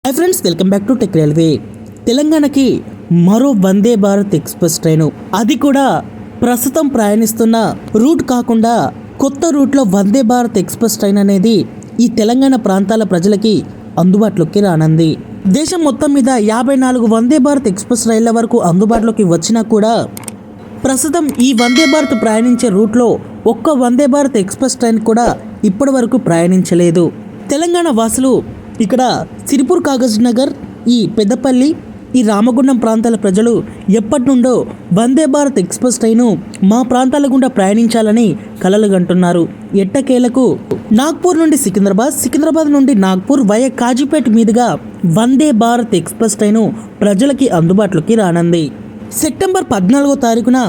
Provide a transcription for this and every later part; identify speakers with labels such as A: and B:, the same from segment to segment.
A: Hi friends, welcome back to tech railway. తెలంగాణకి మరో Vande Bharat express train, అది కూడా ప్రస్తుతం ప్రయాణిస్తున్న రూట్ కాకుండా కొత్త రూట్లో వందే భారత్ ఎక్స్ప్రెస్ ట్రైన్ అనేది ఈ తెలంగాణ ప్రాంతాల ప్రజలకి అందుబాటులోకి రానుంది. దేశం మొత్తం మీద 54 వందే భారత్ ఎక్స్ప్రెస్ రైళ్ల వరకు అందుబాటులోకి వచ్చినా కూడా ప్రస్తుతం ఈ వందే భారత్ ప్రయాణించే రూట్లో ఒక్క వందే భారత్ ఎక్స్ప్రెస్ ట్రైన్ కూడా ఇప్పటి వరకు ప్రయాణించలేదు. తెలంగాణ వాసులు ఇక్కడ సిరిపూర్ కాగజ్ నగర్, ఈ పెద్దపల్లి, ఈ రామగుండం ప్రాంతాల ప్రజలు ఎప్పటి నుండో వందే భారత్ ఎక్స్ప్రెస్ ట్రైను మా ప్రాంతాల గుండా ప్రయాణించాలని కలలుగంటున్నారు. ఎట్టకేలకు నాగ్పూర్ నుండి సికింద్రాబాద్, సికింద్రాబాద్ నుండి నాగ్పూర్ వయా కాజీపేట్ మీదుగా వందే భారత్ ఎక్స్ప్రెస్ ట్రైను ప్రజలకి అందుబాటులోకి రానుంది. సెప్టెంబర్ 14వ తారీఖున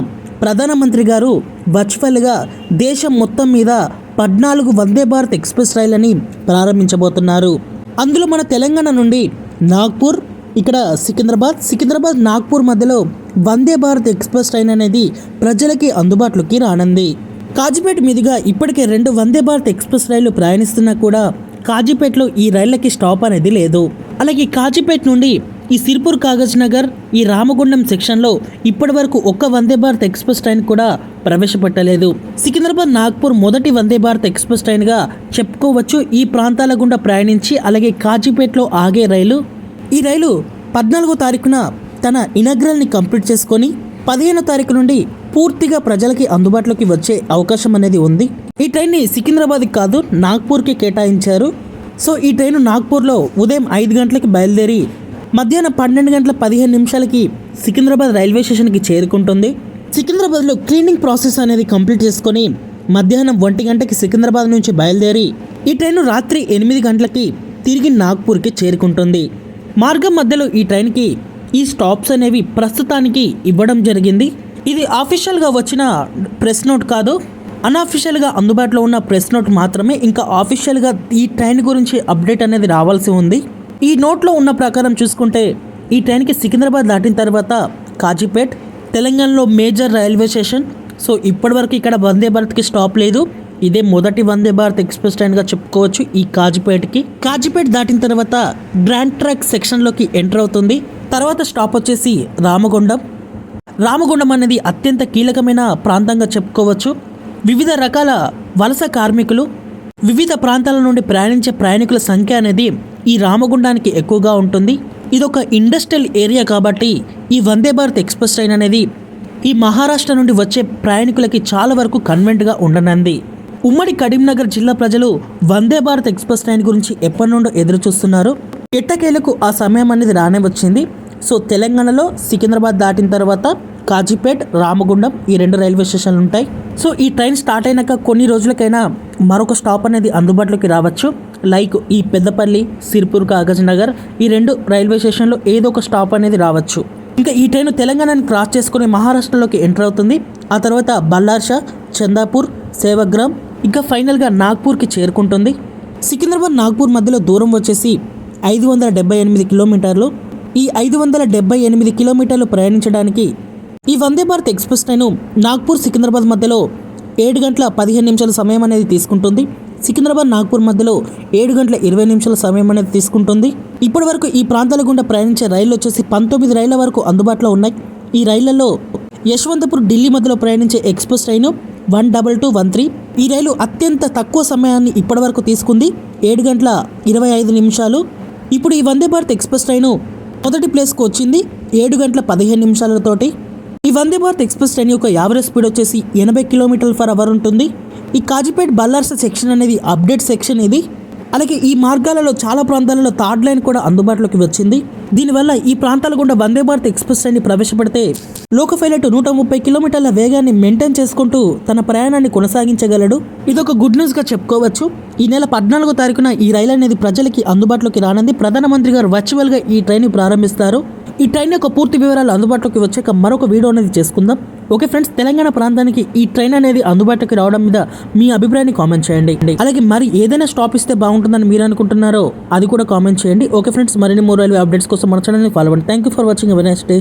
A: ప్రధానమంత్రి గారు వర్చువల్గా దేశం మొత్తం మీద 14 వందే భారత్ ఎక్స్ప్రెస్ రైళ్ళని ప్రారంభించబోతున్నారు. అందులో మన తెలంగాణ నుండి నాగ్పూర్, ఇక్కడ సికింద్రాబాద్ నాగ్పూర్ మధ్యలో వందే భారత్ ఎక్స్ప్రెస్ ట్రైన్ అనేది ప్రజలకి అందుబాటులోకి రానుంది. కాజీపేట మీదుగా ఇప్పటికే 2 వందే భారత్ ఎక్స్ప్రెస్ రైళ్లు ప్రయాణిస్తున్నా కూడా కాజీపేటలో ఈ రైళ్లకి స్టాప్ అనేది లేదు. అలాగే కాజీపేట నుండి ఈ సిరిపూర్ కాగజ్ నగర్, ఈ రామగుండం సెక్షన్లో ఇప్పటి వరకు ఒక్క వందే భారత్ ఎక్స్ప్రెస్ ట్రైన్ కూడా ప్రవేశపెట్టలేదు. సికింద్రాబాద్ నాగ్పూర్ మొదటి వందే భారత్ ఎక్స్ప్రెస్ ట్రైన్గా చెప్పుకోవచ్చు. ఈ ప్రాంతాల గుండా ప్రయాణించి అలాగే కాజీపేటలో ఆగే రైలు, ఈ రైలు 14వ తారీఖున తన ఇనాగ్రల్ని కంప్లీట్ చేసుకొని 15వ తారీఖు నుండి పూర్తిగా ప్రజలకి అందుబాటులోకి వచ్చే అవకాశం అనేది ఉంది. ఈ ట్రైన్ని సికింద్రాబాద్కి కాదు నాగ్పూర్కి కేటాయించారు. సో ఈ ట్రైన్ నాగ్పూర్లో ఉదయం 5 గంటలకి బయలుదేరి మధ్యాహ్నం 12 గంటల 15 నిమిషాలకి సికింద్రాబాద్ రైల్వే స్టేషన్కి చేరుకుంటుంది. సికింద్రాబాద్లో క్లీనింగ్ ప్రాసెస్ అనేది కంప్లీట్ చేసుకొని మధ్యాహ్నం 1 గంటకి సికింద్రాబాద్ నుంచి బయలుదేరి ఈ ట్రైన్ రాత్రి 8 గంటలకి తిరిగి నాగ్పూర్కి చేరుకుంటుంది. మార్గం మధ్యలో ఈ ట్రైన్కి ఈ స్టాప్స్ అనేవి ప్రస్తుతానికి ఇవ్వడం జరిగింది. ఇది ఆఫీషియల్గా వచ్చిన ప్రెస్ నోట్ కాదు, అన్అఫీషియల్గా అందుబాటులో ఉన్న ప్రెస్ నోట్ మాత్రమే. ఇంకా ఆఫీషియల్గా ఈ ట్రైన్ గురించి అప్డేట్ అనేది రావాల్సి ఉంది. ఈ నోట్లో ఉన్న ప్రకారం చూసుకుంటే ఈ ట్రైన్కి సికింద్రాబాద్ దాటిన తర్వాత కాజీపేట్ తెలంగాణలో మేజర్ రైల్వే స్టేషన్. సో ఇప్పటివరకు ఇక్కడ వందే భారత్కి స్టాప్ లేదు. ఇదే మొదటి వందే భారత్ ఎక్స్ప్రెస్ ట్రైన్గా చెప్పుకోవచ్చు. ఈ కాజీపేట్ దాటిన తర్వాత గ్రాండ్ ట్రాక్ సెక్షన్లోకి ఎంటర్ అవుతుంది. తర్వాత స్టాప్ వచ్చేసి రామగుండం అనేది అత్యంత కీలకమైన ప్రాంతంగా చెప్పుకోవచ్చు. వివిధ రకాల వలస కార్మికులు, వివిధ ప్రాంతాల నుండి ప్రయాణించే ప్రయాణికుల సంఖ్య అనేది ఈ రామగుండానికి ఎక్కువగా ఉంటుంది. ఇదొక ఇండస్ట్రియల్ ఏరియా కాబట్టి ఈ వందే భారత్ ఎక్స్ప్రెస్ ట్రైన్ అనేది ఈ మహారాష్ట్ర నుండి వచ్చే ప్రయాణికులకి చాలా వరకు కన్వెంట్గా ఉండనుంది. ఉమ్మడి కరీంనగర్ జిల్లా ప్రజలు వందే భారత్ ఎక్స్ప్రెస్ ట్రైన్ గురించి ఎప్పటి నుండో ఎదురు చూస్తున్నారు. ఎట్టకేలకు ఆ సమయం అనేది రానే వచ్చింది. సో తెలంగాణలో సికింద్రాబాద్ దాటిన తర్వాత కాజీపేట్, రామగుండం ఈ 2 రైల్వే స్టేషన్లు ఉంటాయి. సో ఈ ట్రైన్ స్టార్ట్ అయినాక కొన్ని రోజులకైనా మరొక స్టాప్ అనేది అందుబాటులోకి రావచ్చు. లైక్ ఈ పెద్దపల్లి, సిరిపూర్ కాగజ్ నగర్ ఈ 2 రైల్వే స్టేషన్లో ఏదో ఒక స్టాప్ అనేది రావచ్చు. ఇంకా ఈ ట్రైన్ తెలంగాణని క్రాస్ చేసుకుని మహారాష్ట్రలోకి ఎంటర్ అవుతుంది. ఆ తర్వాత బల్లార్షా, చందాపూర్, సేవగ్రామ్, ఇంకా ఫైనల్గా నాగ్పూర్కి చేరుకుంటుంది. సికింద్రాబాద్ నాగ్పూర్ మధ్యలో దూరం వచ్చేసి 578 కిలోమీటర్లు. ఈ 578 కిలోమీటర్లు ప్రయాణించడానికి ఈ వందే భారత్ ఎక్స్ప్రెస్ ట్రైన్ నాగ్పూర్ సికింద్రాబాద్ మధ్యలో 7 గంటల 15 నిమిషాల సమయం అనేది తీసుకుంటుంది. సికింద్రాబాద్ నాగ్పూర్ మధ్యలో 7 గంటల 20 నిమిషాల సమయం అనేది తీసుకుంటుంది. ఇప్పటి వరకు ఈ ప్రాంతాల గుండా ప్రయాణించే రైళ్లు వచ్చేసి 19 రైళ్ల వరకు అందుబాటులో ఉన్నాయి. ఈ రైళ్లలో యశ్వంతపూర్ ఢిల్లీ మధ్యలో ప్రయాణించే ఎక్స్ప్రెస్ ట్రైన్ 12213. ఈ రైలు అత్యంత తక్కువ సమయాన్ని ఇప్పటి వరకు తీసుకుంది, 7 గంటల 25 నిమిషాలు. ఇప్పుడు ఈ వందే భారత్ ఎక్స్ప్రెస్ ట్రైన్ మొదటి ప్లేస్కి వచ్చింది 7 గంటల 15 నిమిషాలతోటి. ఈ వందే భారత్ ఎక్స్ప్రెస్ ట్రైన్ యొక్క యావరేజ్ స్పీడ్ వచ్చేసి 80 km/h ఉంటుంది. ఈ కాజీపేట్ బల్లార్స సెక్షన్ అనేది అప్డేట్ సెక్షన్ ఇది. అలాగే ఈ మార్గాలలో చాలా ప్రాంతాలలో థర్డ్ లైన్ కూడా అందుబాటులోకి వచ్చింది. దీనివల్ల ఈ ప్రాంతాల గుండా Vande Bharat express ట్రైన్ని ప్రవేశపెడితే loco pilot 130 కిలోమీటర్ల వేగాన్ని మెయింటైన్ చేసుకుంటూ తన ప్రయాణాన్ని కొనసాగించగలడు. ఇదొక గుడ్ న్యూస్గా చెప్పుకోవచ్చు. ఈ నెల 14వ తారీఖున ఈ రైలు అనేది ప్రజలకి అందుబాటులోకి రానుంది. ప్రధానమంత్రి గారు వర్చువల్గా ఈ ట్రైన్ని ప్రారంభిస్తారు. ఈ ట్రైన్ యొక్క పూర్తి వివరాలు అందుబాటులోకి వచ్చాక మరొక వీడియో అనేది చేసుకుందాం. ఓకే ఫ్రెండ్స్, తెలంగాణ ప్రాంతానికి ఈ ట్రైన్ అనేది అందుబాటులోకి రావడం మీద మీ అభిప్రాయాన్ని కామెంట్ చేయండి. అలాగే మరి ఏదైనా స్టాప్ ఇస్తే బాగుంటుందని మీరు అనుకుంటున్నారో అది కూడా కామెంట్ చేయండి. ఓకే ఫ్రెండ్స్, మరిన్ని మోర్ రైల్వే అప్డేట్స్ కోసం మన ఛానల్ని ఫాలో అవ్వండి. Thank you for watching. Have a nice day.